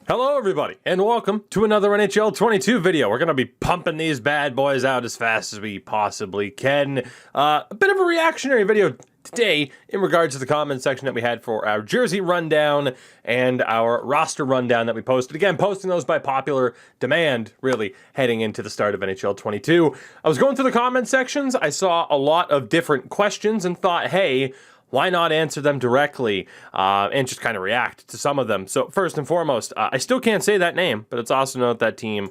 Hello everybody, and welcome to another NHL 22 video. We're going to be pumping these bad boys out as fast as we possibly can. A bit of a reactionary video today in regards to the comment section that we had for our jersey rundown and our roster rundown that we posted. Again, posting those by popular demand, really, heading into the start of NHL 22. I was going through the comment sections, I saw a lot of different questions and thought, hey, why not answer them directly and just kind of react to some of them? So first and foremost, I still can't say that name, but it's awesome to know that team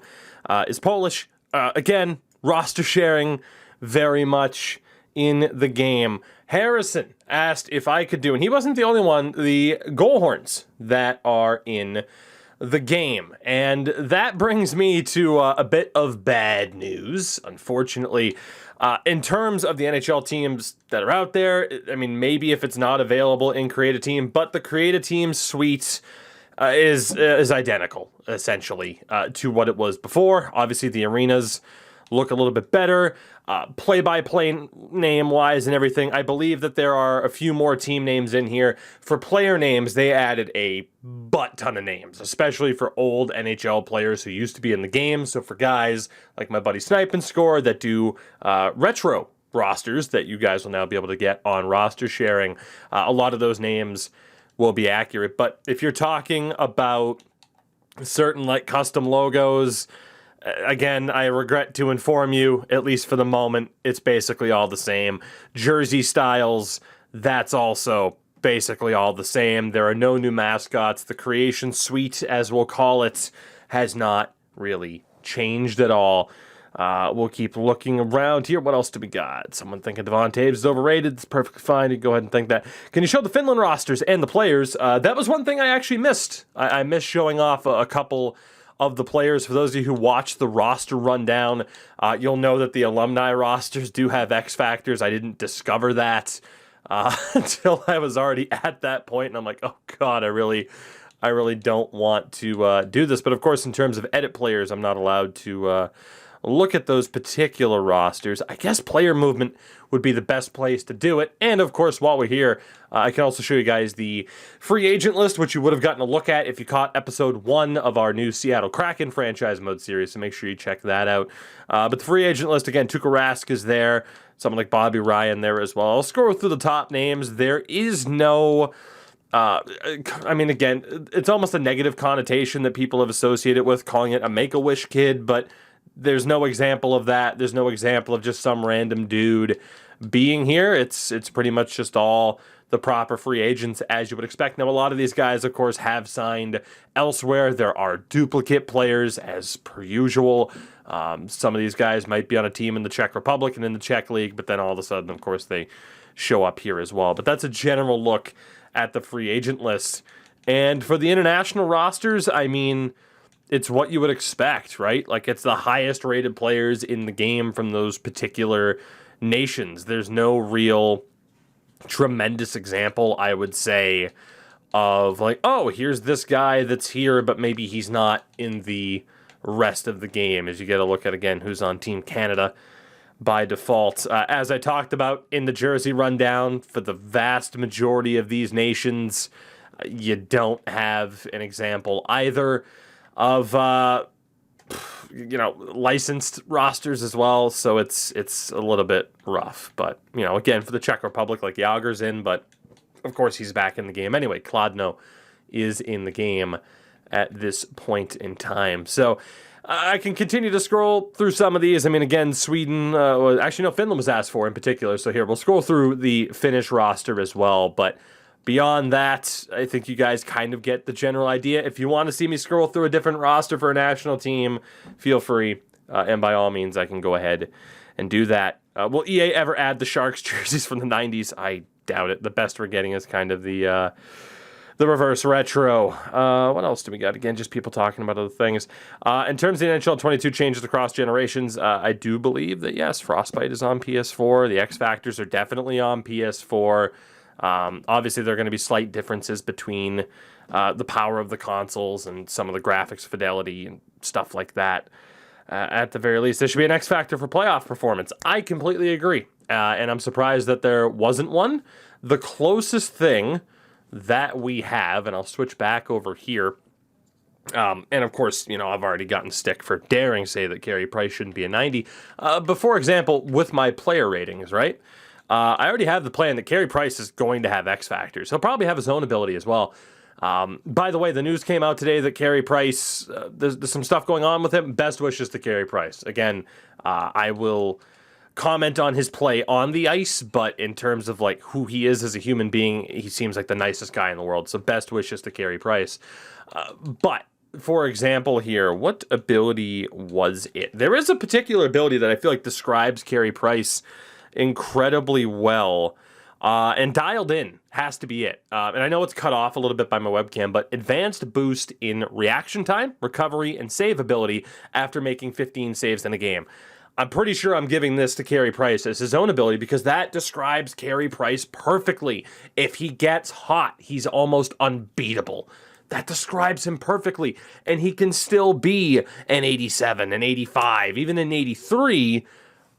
is Polish. Again, roster sharing very much in the game. Harrison asked if I could do, and he wasn't the only one, the goal horns that are in the game. And that brings me to a bit of bad news, unfortunately. In terms of the NHL teams that are out there, I mean, maybe if it's not available in Create a Team, but the Create a Team suite is identical, essentially, to what it was before. Obviously, the arenas look a little bit better. Play-by-play name-wise and everything, I believe that there are a few more team names in here. For player names, they added a butt-ton of names, especially for old NHL players who used to be in the game. So for guys like my buddy Snipe and Score that do retro rosters that you guys will now be able to get on roster sharing, a lot of those names will be accurate. But if you're talking about certain like custom logos, again, I regret to inform you, at least for the moment, it's basically all the same. Jersey styles, that's also basically all the same. There are no new mascots. The creation suite, as we'll call it, has not really changed at all. We'll keep looking around here. What else do we got? Someone thinking Devon Toews is overrated. It's perfectly fine. You go ahead and think that. Can you show the Finland rosters and the players? That was one thing I actually missed. I missed showing off a couple of the players. For those of you who watch the roster rundown, you'll know that the alumni rosters do have X factors. I didn't discover that until I was already at that point, and I'm like, oh god, I really don't want to do this. But of course, in terms of edit players, I'm not allowed to look at those particular rosters. I guess player movement would be the best place to do it. And of course, while we're here, I can also show you guys the free agent list, which you would have gotten a look at if you caught episode 1 of our new Seattle Kraken franchise mode series. So make sure you check that out. But the free agent list, again, Tuukka Rask is there. Someone like Bobby Ryan there as well. I'll scroll through the top names. There is no... I mean, again, it's almost a negative connotation that people have associated with calling it a Make-A-Wish kid, but there's no example of that. There's no example of just some random dude being here. It's pretty much just all the proper free agents as you would expect. Now, a lot of these guys, of course, have signed elsewhere. There are duplicate players, as per usual. Some of these guys might be on a team in the Czech Republic and in the Czech League, but then all of a sudden, of course, they show up here as well. But that's a general look at the free agent list. And for the international rosters, I mean, it's what you would expect, right? Like, it's the highest rated players in the game from those particular nations. There's no real tremendous example, I would say, of like, oh, here's this guy that's here, but maybe he's not in the rest of the game, as you get a look at, again, who's on Team Canada by default. As I talked about in the jersey rundown, for the vast majority of these nations, you don't have an example either of licensed rosters as well, so it's a little bit rough. But again, for the Czech Republic, like Yager's in, but of course he's back in the game anyway. Kladno is in the game at this point in time. So I can continue to scroll through some of these. I mean, again, Sweden, actually no, Finland was asked for in particular. So here, we'll scroll through the Finnish roster as well, but beyond that, I think you guys kind of get the general idea. If you want to see me scroll through a different roster for a national team, feel free. And by all means, I can go ahead and do that. Will EA ever add the Sharks jerseys from the 90s? I doubt it. The best we're getting is kind of the reverse retro. What else do we got? Again, just people talking about other things. In terms of the NHL 22 changes across generations, I do believe that, yes, Frostbite is on PS4. The X Factors are definitely on PS4. Obviously, there are going to be slight differences between the power of the consoles and some of the graphics fidelity and stuff like that. At the very least, there should be an X factor for playoff performance. I completely agree, and I'm surprised that there wasn't one. The closest thing that we have, and I'll switch back over here, And of course, you know, I've already gotten stick for daring say that Carey Price shouldn't be a 90. But for example, with my player ratings, right? I already have the plan that Carey Price is going to have X factors. He'll probably have his own ability as well. By the way, the news came out today that Carey Price, there's some stuff going on with him. Best wishes to Carey Price. Again, I will comment on his play on the ice, but in terms of like who he is as a human being, he seems like the nicest guy in the world. So best wishes to Carey Price. But for example here, what ability was it? There is a particular ability that I feel like describes Carey Price incredibly well, and dialed in has to be it. And I know it's cut off a little bit by my webcam, but advanced boost in reaction time, recovery, and save ability after making 15 saves in a game. I'm pretty sure I'm giving this to Carey Price as his own ability because that describes Carey Price perfectly. If he gets hot, he's almost unbeatable. That describes him perfectly. And he can still be an 87, an 85, even an 83,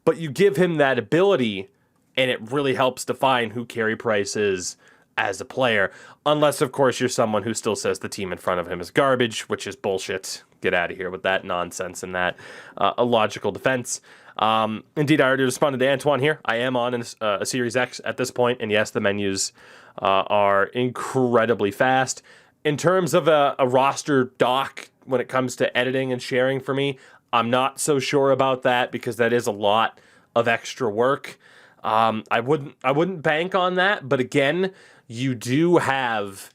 but you give him that ability and it really helps define who Carey Price is as a player. Unless, of course, you're someone who still says the team in front of him is garbage, which is bullshit. Get out of here with that nonsense and that illogical defense. Indeed, I already responded to Antoine here. I am on a Series X at this point, and yes, the menus are incredibly fast. In terms of a roster doc, when it comes to editing and sharing for me, I'm not so sure about that because that is a lot of extra work. I wouldn't bank on that, but again, you do have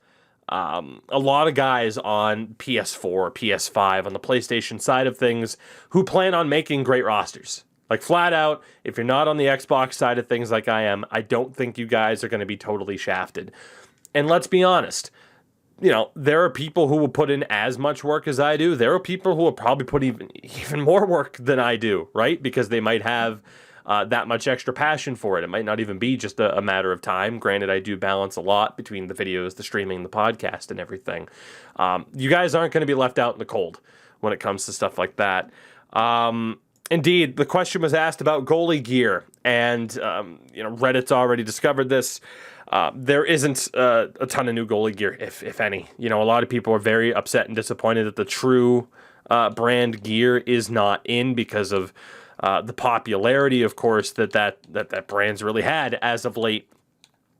a lot of guys on PS4, PS5, on the PlayStation side of things who plan on making great rosters. Like flat out, if you're not on the Xbox side of things like I am, I don't think you guys are going to be totally shafted. And let's be honest, you know, there are people who will put in as much work as I do. There are people who will probably put even more work than I do, right? Because they might have that much extra passion for it. It might not even be just a matter of time. Granted, I do balance a lot between the videos, the streaming, the podcast, and everything. You guys aren't going to be left out in the cold when it comes to stuff like that. Indeed, the question was asked about goalie gear, and you know, Reddit's already discovered this. There isn't a ton of new goalie gear, if any. You know, a lot of people are very upset and disappointed that the true brand gear is not in because of the popularity, of course, that brand's really had as of late.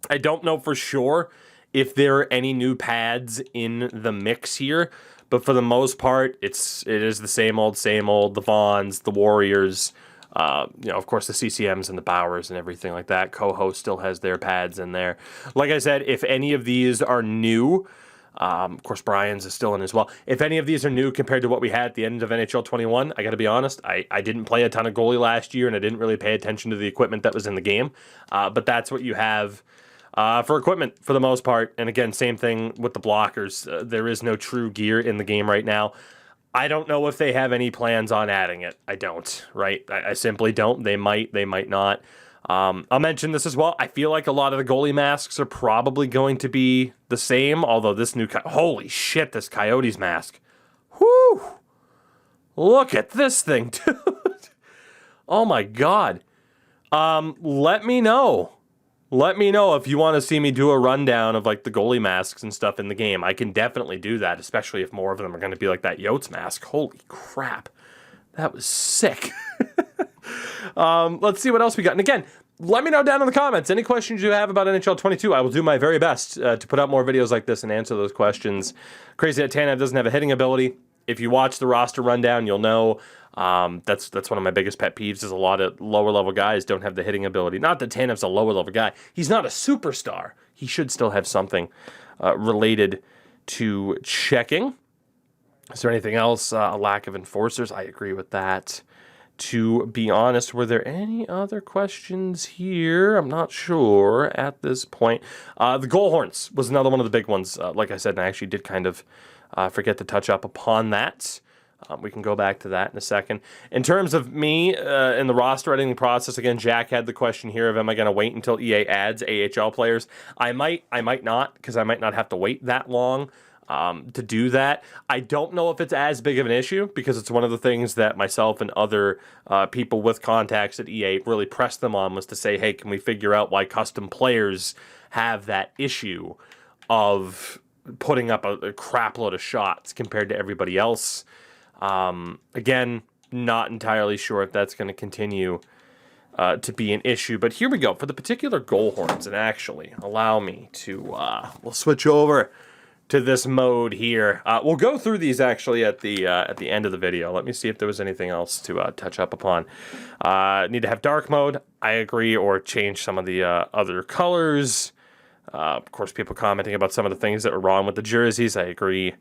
I don't know for sure if there are any new pads in the mix here, but for the most part, it is the same old, the Vaughns, the Warriors, you know, of course, the CCMs and the Bowers and everything like that. Coho still has their pads in there. Like I said, if any of these are new, of course, Brian's is still in as well. If any of these are new compared to what we had at the end of NHL 21, I got to be honest, I didn't play a ton of goalie last year, and I didn't really pay attention to the equipment that was in the game. But that's what you have for equipment for the most part. And again, same thing with the blockers. There is no true gear in the game right now. I don't know if they have any plans on adding it. I don't, right? I simply don't. They might not. I'll mention this as well. I feel like a lot of the goalie masks are probably going to be the same, although this new... Holy shit, this Coyotes mask. Whew! Look at this thing, dude. Oh my god. Let me know. Let me know if you want to see me do a rundown of like the goalie masks and stuff in the game. I can definitely do that, especially if more of them are going to be like that Yotes mask. Holy crap. That was sick. Let's see what else we got. And again, let me know down in the comments any questions you have about NHL 22. I will do my very best to put out more videos like this and answer those questions. Crazy that Tanev doesn't have a hitting ability. If you watch the roster rundown, you'll know that's one of my biggest pet peeves is a lot of lower level guys don't have the hitting ability. Not that Tanev's a lower level guy. He's not a superstar. He should still have something related to checking. Is there anything else? A lack of enforcers. I agree with that. To be honest, were there any other questions here? I'm not sure at this point. The goal horns was another one of the big ones. Like I said, and I actually did kind of forget to touch up upon that. We can go back to that in a second. In terms of me in the roster editing process, again, Jack had the question here of am I going to wait until EA adds AHL players? I might not, because I might not have to wait that long to do that. I don't know if it's as big of an issue because it's one of the things that myself and other people with contacts at EA really pressed them on was to say, hey, can we figure out why custom players have that issue of putting up a crap load of shots compared to everybody else. Again, not entirely sure if that's going to continue to be an issue. But here we go. For the particular goal horns, and actually, allow me to, we'll switch over to this mode here. We'll go through these actually at the end of the video. Let me see if there was anything else to touch up upon. Need to have dark mode, I agree, or change some of the other colors. Of course, people commenting about some of the things that were wrong with the jerseys. I agree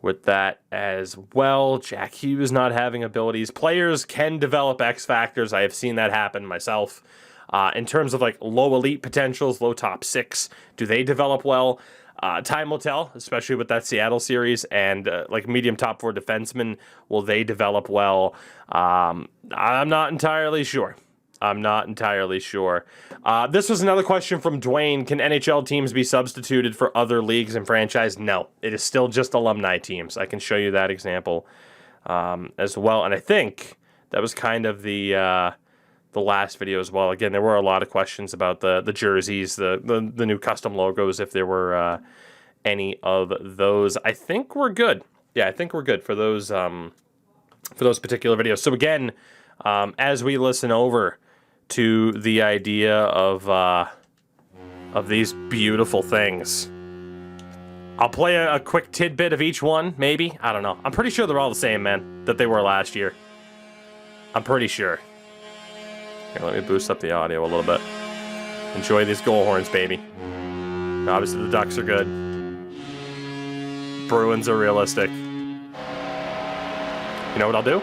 with that as well. Jack Hughes not having abilities. Players can develop X factors. I have seen that happen myself. In terms of like low elite potentials, low top 6, do they develop well? Time will tell, especially with that Seattle series, and like medium top 4 defensemen, will they develop well? I'm not entirely sure. I'm not entirely sure. This was another question from Dwayne. Can NHL teams be substituted for other leagues and franchise? No, it is still just alumni teams. I can show you that example as well. And I think that was kind of the last video as well. Again, there were a lot of questions about the jerseys, the new custom logos, if there were any of those. I think we're good. Yeah, I think we're good for those particular videos. So again, as we listen over to the idea of these beautiful things, I'll play a quick tidbit of each one, maybe. I don't know. I'm pretty sure they're all the same, man, that they were last year. I'm pretty sure. Here, let me boost up the audio a little bit. Enjoy these goal horns, baby. Obviously, the Ducks are good. Bruins are realistic. You know what I'll do?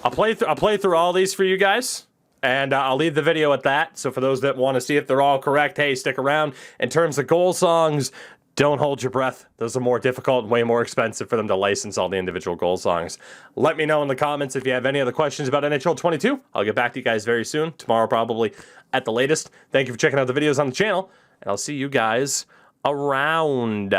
I'll play through all these for you guys, and I'll leave the video at that. So for those that want to see if they're all correct, hey, stick around. In terms of goal songs, don't hold your breath. Those are more difficult and way more expensive for them to license all the individual goal songs. Let me know in the comments if you have any other questions about NHL 22. I'll get back to you guys very soon. Tomorrow, probably at the latest. Thank you for checking out the videos on the channel, and I'll see you guys around.